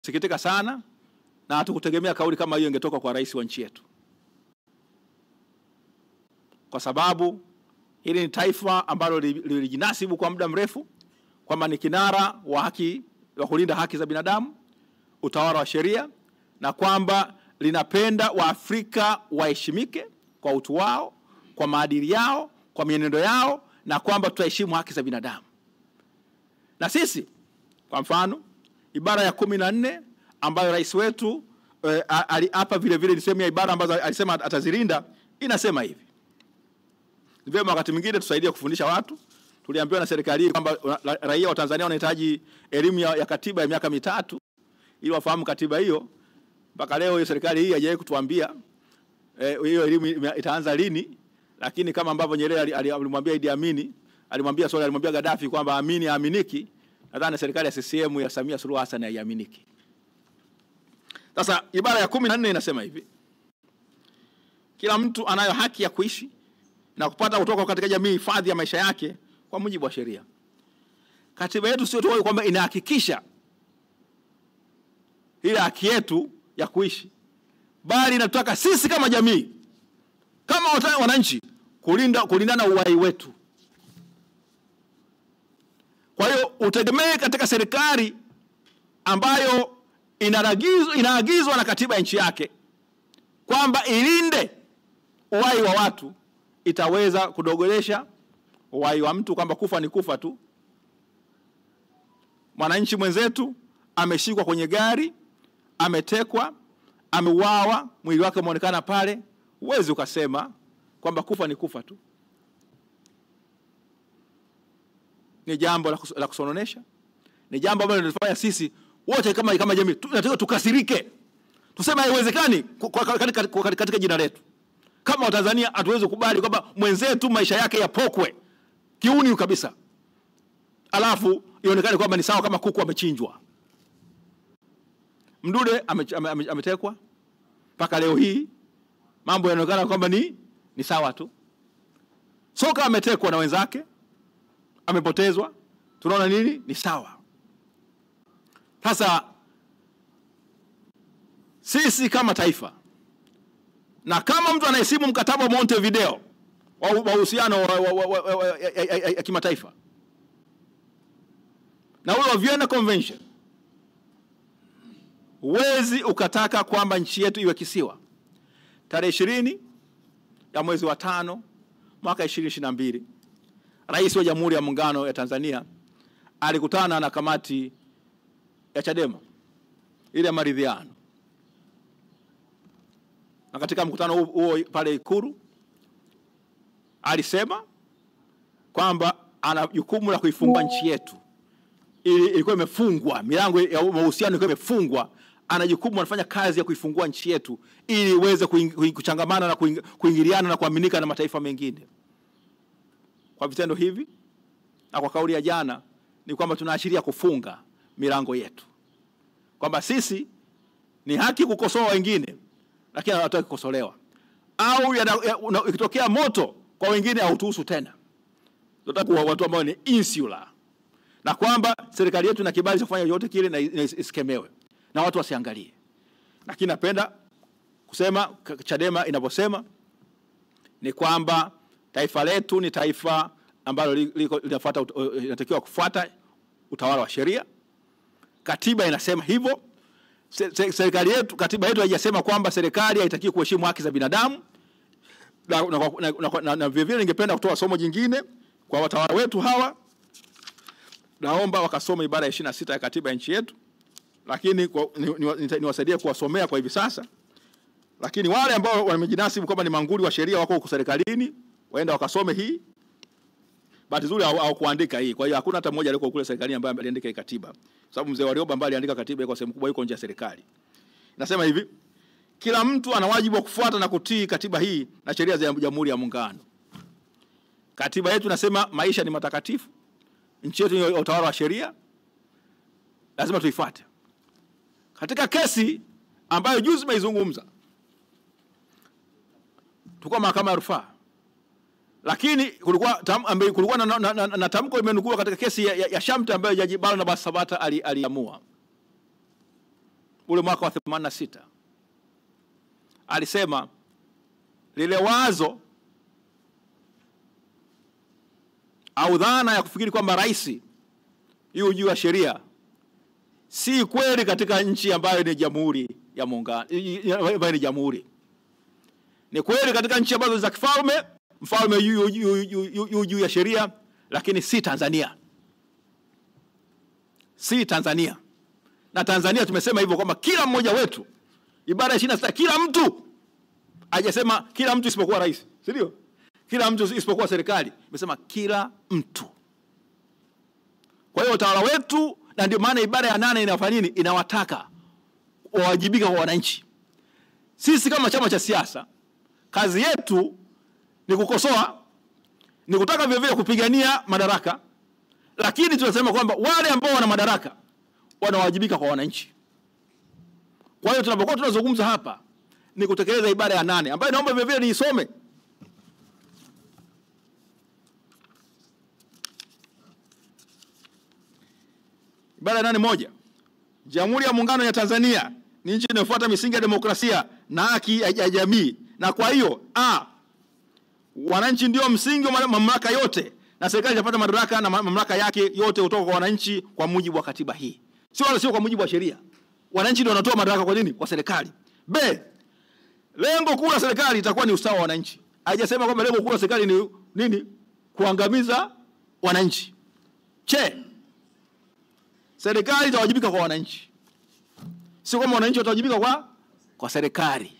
Sikitika sana na hatukutegemea kauli kama hiyo ingetoka kwa rais wa nchi yetu. Kwa sababu hili ni taifa ambalo lilijinasibu kwa muda mrefu kwamba ni kinara wa haki, wa kulinda haki za binadamu, utawala wa sheria, na kwamba linapenda Waafrika waheshimike kwa utu wao, kwa maadili yao, kwa mienendo yao, na kwamba tutaheshimu haki za binadamu. Na sisi kwa mfano ibara ya 14 ambayo rais wetu hapa vile vile ni sehemu ya ibara ambazo alisema atazilinda, inasema hivi. Vyema wakati mwingine tusaidie kufundisha watu. Tuliambiwa na serikali kwamba raia wa Tanzania wanahitaji elimu ya katiba ya miaka 3 ili wafahamu katiba hiyo. Mpaka leo hiyo serikali hii haijawahi kutuambia hiyo elimu itaanza lini, lakini kama ambavyo Nyerere alimwambia Idi Amin, alimwambia Gaddafi kwamba amini aminiki, nadhani serikali ya CCM ya Samia Suluhu Hassan haiaminiki. Sasa ibara ya 14 inasema hivi: kila mtu anayo haki ya kuishi na kupata kutoka katika jamii hifadhi ya maisha yake kwa mujibu wa sheria. Katiba yetu sio tu kwamba inahakikisha ile haki yetu ya kuishi, bali inataka sisi kama jamii, kama wananchi, kulindana uhai wetu. Kwa hiyo utegemee katika serikali ambayo inaagizwa na katiba ya nchi yake kwamba ilinde uhai wa watu, itaweza kudogoresha uhai wa mtu, kwamba kufa ni kufa tu. Mwananchi mwenzetu ameshikwa kwenye gari, ametekwa, ameuawa, mwili wake umeonekana pale, huwezi ukasema kwamba kufa ni kufa tu. Ni jambo la kusononesha, ni jambo ambalo linafanya sisi wote kama jamii tunataka tukasirike. Tuseme haiwezekani katika jina letu. Kama Watanzania hatuwezi kukubali kwamba mwenzetu maisha yake yapokwe kiuni kabisa, alafu ionekane kwamba ni sawa kama kuku amechinjwa. Mdude ametekwa, mpaka leo hii mambo yanaonekana kwamba ni sawa tu. Soka ametekwa na wenzake, amepotezwa, tunaona ni sawa. Sasa sisi kama taifa, na kama mtu anaheshimu mkataba wa Montevideo wa uhusiano ya kimataifa na ule wa Vienna Convention, huwezi ukataka kwamba nchi yetu iwe kisiwa. Tarehe 20 ya mwezi wa 5 mwaka 2022, Rais wa Jamhuri ya Muungano ya Tanzania alikutana na kamati ya Chadema ile ya maridhiano. Na katika mkutano huo pale Ikulu alisema kwamba ana jukumu la kuifungua nchi yetu. Ilikuwa imefungwa, milango ya mahusiano ilikuwa imefungwa. Ana jukumu, anafanya kazi ya kuifungua nchi yetu ili iweze kuchangamana na kuingiliana na kuaminika na mataifa mengine. Kwa vitendo hivi na kwa kauli ya jana ni kwamba tunaashiria kufunga milango yetu, kwamba sisi ni haki kukosoa wengine, lakini hawataki kukosolewa, au ikitokea moto kwa wengine hautuhusu tena. Tunataka kuwa watu ambao ni insular, na kwamba serikali yetu ina kibali cha kufanya yote kile na isikemewe na watu wasiangalie. Lakini napenda kusema Chadema inaposema ni kwamba taifa letu ni taifa ambalo linatakiwa kufuata utawala wa sheria. Katiba inasema hivyo. Serikali yetu, katiba yetu haijasema kwamba serikali haitaki kuheshimu haki za binadamu. Na vile vile ningependa kutoa somo jingine kwa watawala wetu hawa. Naomba wakasome ibara ya 26 ya katiba ya nchi yetu, lakini niwasaidie kuwasomea kwa hivi sasa. Lakini wale ambao wamejinasibu kwamba ni manguli wa sheria wako huko serikalini, waenda wakasome hii. Bahati nzuri au kuandika hii. Kwa hiyo hakuna hata mmoja aliyeko kule serikalini ambaye aliandika hii katiba. Sababu mzee Warioba ambaye aliandika katiba kwa sehemu kubwa yuko nje ya serikali. Nasema hivi: kila mtu ana wajibu wa kufuata na kutii katiba hii na sheria za Jamhuri ya Muungano. Katiba yetu inasema maisha ni matakatifu. Nchi yetu ni utawala wa sheria, lazima tuifuate. Katika kesi ambayo juzi tumeizungumza, tulikuwa mahakama ya rufaa, lakini kulikuwa na tamko limenukuu katika kesi ya Shamte ambayo Jaji Barnabas Sabata aliamua. ule mwaka wa 86. Alisema lile wazo au dhana ya kufikiri kwamba rais yu juu ya sheria si kweli katika nchi ambayo ni jamhuri ya muungano, ambayo ni jamhuri. Ni kweli katika nchi ambazo za kifalme, mfalme yu juu ya sheria, lakini si Tanzania. Si Tanzania. Na Tanzania tumesema hivyo kwamba kila mmoja wetu, ibara ya 26, kila mtu, hajasema kila mtu isipokuwa rais, si ndio? Kila mtu isipokuwa serikali, imesema kila mtu. Kwa hiyo utawala wetu, na ndio maana ibara ya 8 inafanya nini? Inawataka wawajibika kwa wananchi. Sisi kama chama cha siasa, kazi yetu ni kukosoa, ni kutaka vile vile kupigania madaraka, lakini tunasema kwamba wale ambao wana madaraka wanawajibika kwa wananchi. Kwa hiyo tunapokuwa tunazungumza hapa ni kutekeleza ibara ya 8 ambayo naomba vile vile niisome. Ibara ya 8:1. Jamhuri ya Muungano ya Tanzania ni nchi inayofuata misingi ya demokrasia na haki ya jamii, na kwa hiyo wananchi ndio msingi wa mamlaka yote, na serikali inapata madaraka na mamlaka yake yote kutoka kwa wananchi kwa mujibu wa katiba hii. Sio kwa mujibu wa sheria. Wananchi ndio wanatoa madaraka kwa nini? Kwa serikali. B, lengo kuu la serikali itakuwa ni usawa wa wananchi. Haijasema kwamba lengo kuu la serikali ni nini? Kuangamiza wananchi. Che, serikali itawajibika kwa wananchi. Sio kama wananchi watawajibika kwa serikali.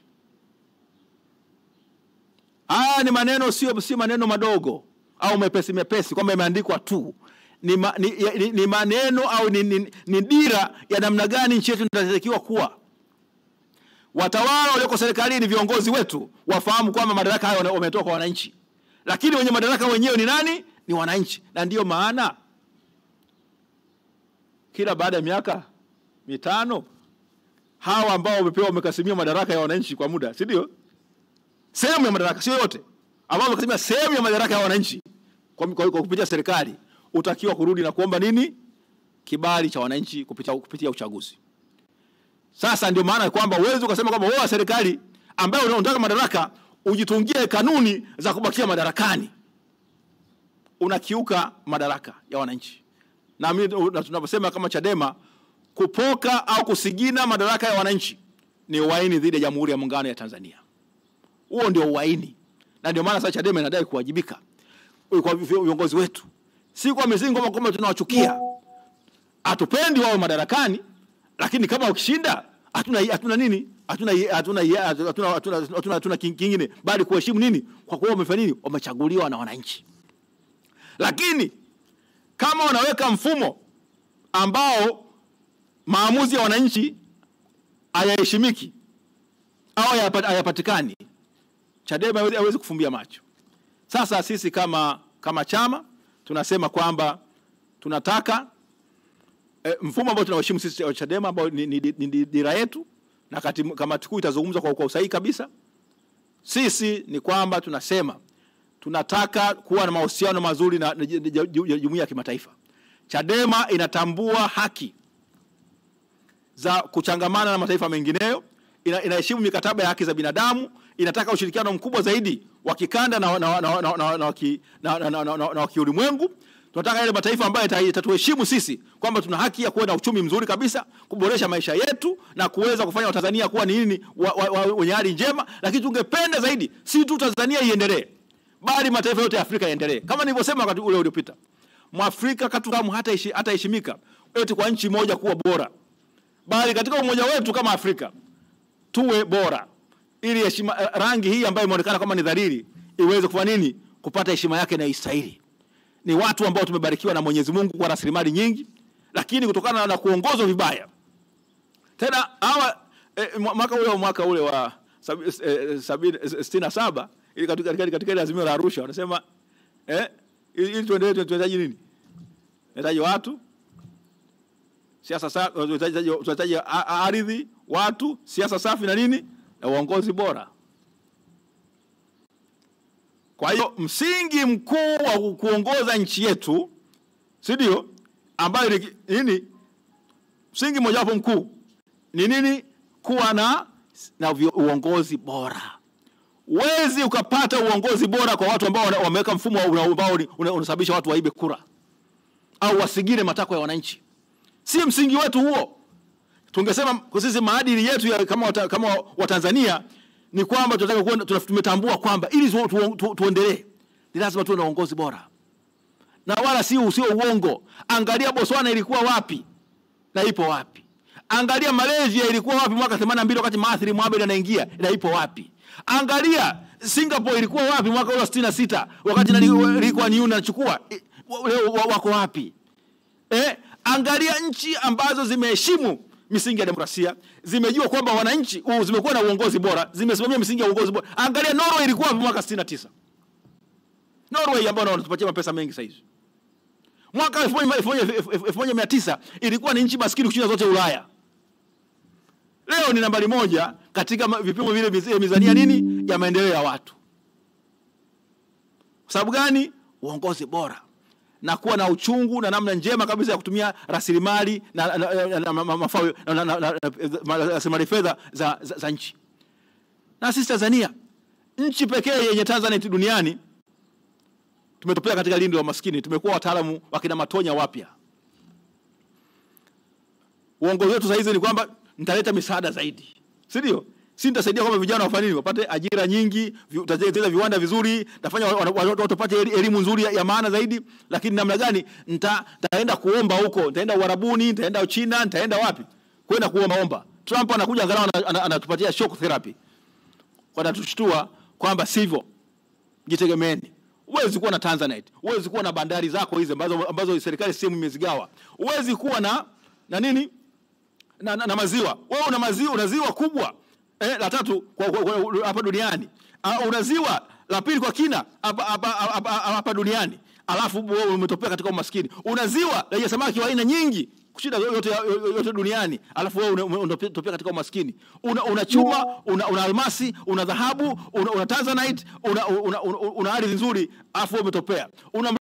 Haya ni maneno, sio maneno madogo au mepesi kwamba imeandikwa tu. Ni maneno au ni dira ya namna gani nchi yetu inatakiwa kuwa. Watawala walioko serikalini, viongozi wetu, wafahamu kwamba madaraka hayo wametoka kwa wananchi. Lakini wenye madaraka wenyewe ni nani? Ni wananchi. Na ndiyo maana kila baada ya miaka 5 hawa ambao wamekasimia madaraka ya wananchi kwa muda, si ndio? Sehemu ya madaraka, sio yote, ambao wamekasimia sehemu ya madaraka ya wananchi kwa kupitia serikali, utakiwa kurudi na kuomba nini? Kibali cha wananchi kupitia uchaguzi. Sasa ndio maana kwamba uwezo ukasema kwamba wewe serikali ambaye unataka madaraka ujitungie kanuni za kubakia madarakani, unakiuka madaraka ya wananchi. Na mimi tunaposema kama Chadema, kupoka au kusigina madaraka ya wananchi ni uhaini dhidi ya Jamhuri ya Muungano ya Tanzania. Huo ndio uhaini. Na ndio maana sasa Chadema inadai kuwajibika kwa viongozi wetu. Si kwa misingi kwamba tunawachukia, hatupendi wao madarakani, lakini kama ukishinda hatuna nini? Hatuna kingine bali kuheshimu nini? Kwa kuwa wamefanya nini? Wamechaguliwa na wananchi. Lakini kama wanaweka mfumo ambao maamuzi ya wananchi hayaheshimiki au hayapatikani, Chadema hawezi kufumbia macho. Sasa sisi kama chama tunasema kwamba tunataka mfumo ambao tunaheshimu sisi Chadema, ambao ni dira yetu, na kamati kuu itazungumza kwa usahihi kabisa. Sisi ni kwamba tunasema tunataka kuwa na mahusiano mazuri na jumuiya ya kimataifa. Chadema inatambua haki za kuchangamana na mataifa mengineyo, inaheshimu mikataba ya haki za binadamu, inataka ushirikiano mkubwa zaidi wa kikanda na kiulimwengu. Tunataka yale mataifa ambayo itatuheshimu sisi kwamba tuna haki ya kuwa na uchumi mzuri kabisa, kuboresha maisha yetu na kuweza kufanya Watanzania kuwa ni nini, wenye hali njema. Lakini tungependa zaidi si tu Tanzania iendelee, bali mataifa yote ya Afrika yaendelee. Kama nilivyosema wakati ule uliopita, Mwafrika katukamu hata heshimika eti kwa nchi moja kuwa bora, bali katika umoja wetu kama Afrika tuwe bora, ili heshima, rangi hii ambayo imeonekana kama ni dhalili, iweze kufanya nini? Kupata heshima yake na istahili. Ni watu ambao tumebarikiwa na Mwenyezi Mungu kwa rasilimali nyingi, lakini kutokana na kuongozwa vibaya. Tena hawa mwaka ule wa 67 ili katika ile azimio la Arusha wanasema ili tunahitaji nini? Tunahitaji watu, siasa safi, tunahitaji ardhi, watu, siasa safi na nini? Na uongozi bora. Kwa hiyo msingi mkuu wa kuongoza nchi yetu, si ndio, ambayo ni nini? Msingi mmoja wapo mkuu ni nini? kuwa na uongozi bora. Wezi ukapata uongozi bora kwa watu ambao wameweka mfumo ambao unasababisha watu waibe kura au wasigire matakwa ya wananchi. Si msingi wetu huo. Tungesema kwa sisi maadili yetu kama Watanzania ni kwamba tumetambua kwamba ili tuendelee ni lazima tuwe na uongozi bora. Na wala sio uongo. Angalia Botswana ilikuwa wapi na ipo wapi. Angalia Malaysia ilikuwa wapi mwaka 82 wakati Mahathir Mohamad anaingia na ipo wapi. Angalia Singapore ilikuwa wapi mwaka 66 wakati Lee Kuan Yew anachukua, leo wako wapi? Angalia nchi ambazo zimeheshimu misingi ya demokrasia, zimejua kwamba wananchi zimekuwa na uongozi bora, zimesimamia misingi ya uongozi bora. Angalia Norway ilikuwa wapi mwaka 69. Norway ambao wanatupatia mapesa mengi sasa hivi. Mwaka 1900 ilikuwa ni nchi maskini kushinda zote Ulaya. Leo ni nambari 1 katika vipimo vile mizania ya maendeleo ya watu. Sababu gani? Uongozi bora na kuwa na uchungu na namna njema kabisa ya kutumia rasilimali na mafao na rasilimali fedha za nchi. Na sisi Tanzania, nchi pekee yenye Tanzanite duniani, tumetopea katika lindi la maskini. Tumekuwa wataalamu wakina Matonya wapya. Uongozi wetu sasa hizi ni kwamba nitaleta misaada zaidi. Si ndio? Si nitasaidia kwamba vijana wafanye nini? Wapate ajira nyingi, utajenga viwanda vizuri, nitafanya watu wapate elimu nzuri ya maana zaidi. Lakini namna gani nitaenda kuomba huko? Nitaenda Uarabuni, nitaenda China, nitaenda wapi? Kwenda kuomba. Trump anakuja angalau anatupatia shock therapy. Kwa natushtua kwamba sivyo. Jitegemeeni. Uwezi kuwa na Tanzanite, uwezi kuwa na bandari zako hizi ambazo serikali sehemu imezigawa. Uwezi kuwa na nini? Na maziwa. Wewe una maziwa, una ziwa kubwa la 3 hapa duniani. Una ziwa la 2 kwa kina hapa duniani. Alafu wewe umetopea katika umaskini. Una ziwa lenye samaki wa aina nyingi kushinda yote duniani. Alafu wewe unatopea katika umaskini. Una chuma, una almasi, una dhahabu, una Tanzanite, una ardhi nzuri, alafu wewe umetopea.